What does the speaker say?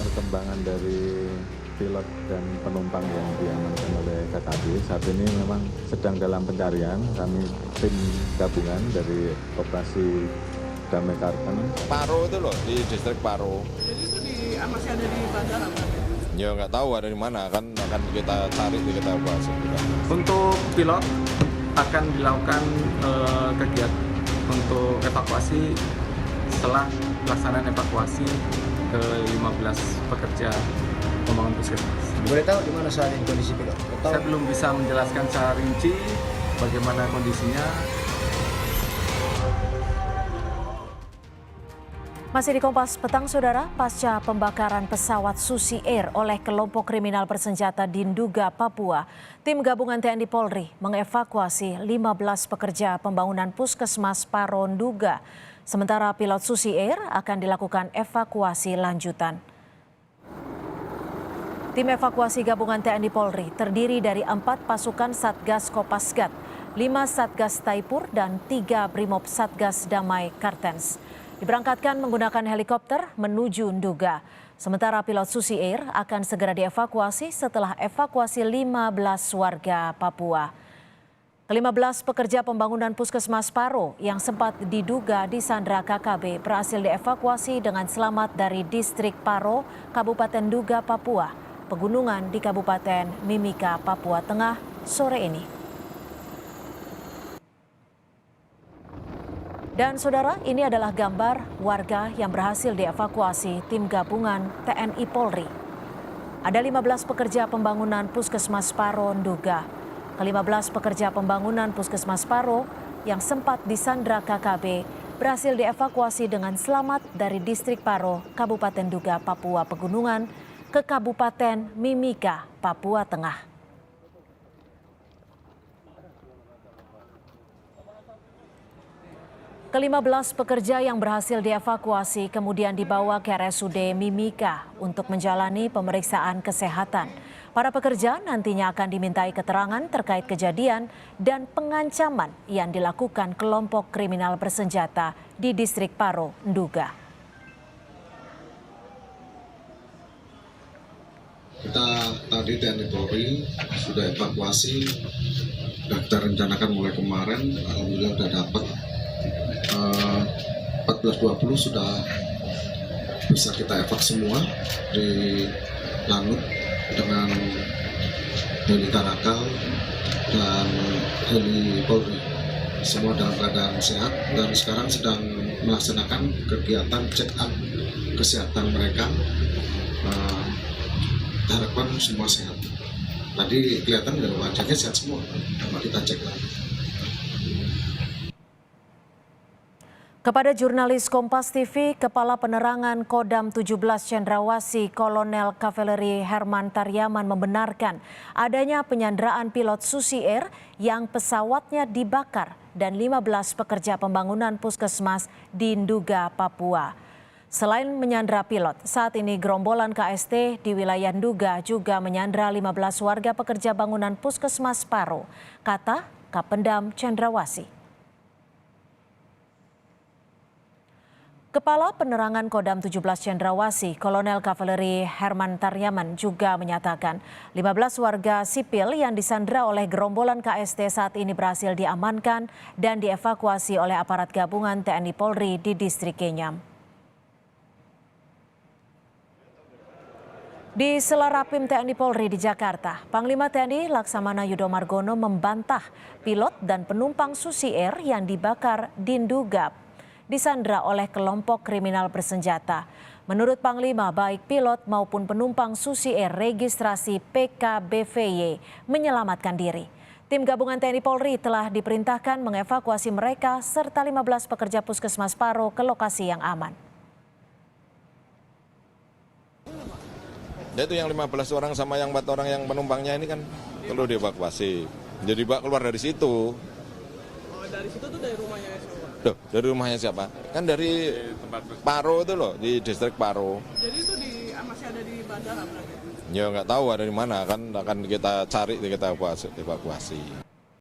perkembangan dari pilot dan penumpang yang diamankan oleh KKB. Saat ini memang sedang dalam pencarian. Kami tim gabungan dari operasi Damai Karten. Paro itu loh, di distrik Paro. Jadi itu masih ada di bandara berarti? Ya nggak tahu ada di mana, kan akan kita cari, kita bahas juga. Untuk pilot akan dilakukan kegiatan untuk evakuasi setelah pelaksanaan evakuasi ke 15 pekerja pembangunan puskesmas. Boleh tahu di mana saat ini kondisi pilot? Saya belum bisa menjelaskan secara rinci bagaimana kondisinya. Masih di Kompas Petang, Saudara, pasca pembakaran pesawat Susi Air oleh kelompok kriminal bersenjata di Nduga, Papua, tim gabungan TNI Polri mengevakuasi 15 pekerja pembangunan Puskesmas Paro Nduga. Sementara pilot Susi Air akan dilakukan evakuasi lanjutan. Tim evakuasi gabungan TNI Polri terdiri dari 4 pasukan Satgas Kopasgat, 5 Satgas Taipur, dan 3 Brimob Satgas Damai Kartens. Diberangkatkan menggunakan helikopter menuju Nduga. Sementara pilot Susi Air akan segera dievakuasi setelah evakuasi 15 warga Papua. Ke-15 pekerja pembangunan Puskesmas Paro yang sempat diduga disandra KKB berhasil dievakuasi dengan selamat dari distrik Paro, Kabupaten Nduga, Papua, pegunungan di Kabupaten Mimika, Papua Tengah sore ini. Dan Saudara, ini adalah gambar warga yang berhasil dievakuasi tim gabungan TNI Polri. Ada 15 pekerja pembangunan Puskesmas Paro Nduga. Ke-15 pekerja pembangunan Puskesmas Paro yang sempat disandra KKB berhasil dievakuasi dengan selamat dari distrik Paro, Kabupaten Nduga, Papua Pegunungan ke Kabupaten Mimika, Papua Tengah. Ke-15 pekerja yang berhasil dievakuasi kemudian dibawa ke RSUD Mimika untuk menjalani pemeriksaan kesehatan. Para pekerja nantinya akan dimintai keterangan terkait kejadian dan pengancaman yang dilakukan kelompok kriminal bersenjata di distrik Paro, Nduga. Kita tadi TNI Polri sudah evakuasi, sudah kita rencanakan mulai kemarin, alhamdulillah sudah dapat 14.20 sudah bisa kita evakuasi semua di Lanut dengan heli Taracal dan heli Polri, semua dalam keadaan sehat dan sekarang sedang melaksanakan kegiatan check up kesehatan mereka. Harapkan semua sehat. Tadi kelihatan dari wajahnya sehat semua, coba kita cek lagi. Kepada jurnalis Kompas TV, Kepala Penerangan Kodam 17 Cendrawasih Kolonel Kavaleri Herman Taryaman membenarkan adanya penyanderaan pilot Susi Air yang pesawatnya dibakar dan 15 pekerja pembangunan puskesmas di Nduga, Papua. Selain menyandra pilot, saat ini gerombolan KST di wilayah Nduga juga menyandra 15 warga pekerja bangunan puskesmas Paro, kata Kapendam Cendrawasih. Kepala Penerangan Kodam 17 Cendrawasih, Kolonel Kavaleri Herman Taryaman juga menyatakan 15 warga sipil yang disandra oleh gerombolan KST saat ini berhasil diamankan dan dievakuasi oleh aparat gabungan TNI Polri di distrik Kenyam. Di Selarapim TNI Polri di Jakarta, Panglima TNI Laksamana Yudo Margono membantah pilot dan penumpang Susi Air yang dibakar di Nduga disandra oleh kelompok kriminal bersenjata. Menurut Panglima, baik pilot maupun penumpang Susi Air registrasi PKBVY menyelamatkan diri. Tim gabungan TNI Polri telah diperintahkan mengevakuasi mereka serta 15 pekerja puskesmas Paro ke lokasi yang aman. Itu yang 15 orang sama yang 4 orang yang penumpangnya ini kan perlu dievakuasi. Jadi Pak keluar dari situ. Oh, dari situ tuh dari rumahnya siapa? Loh, dari rumahnya siapa? Kan dari Paro itu loh, di distrik Paro. Jadi itu masih ada di bandara berarti? Ya nggak tahu ada di mana, kan akan kita cari, kita evakuasi.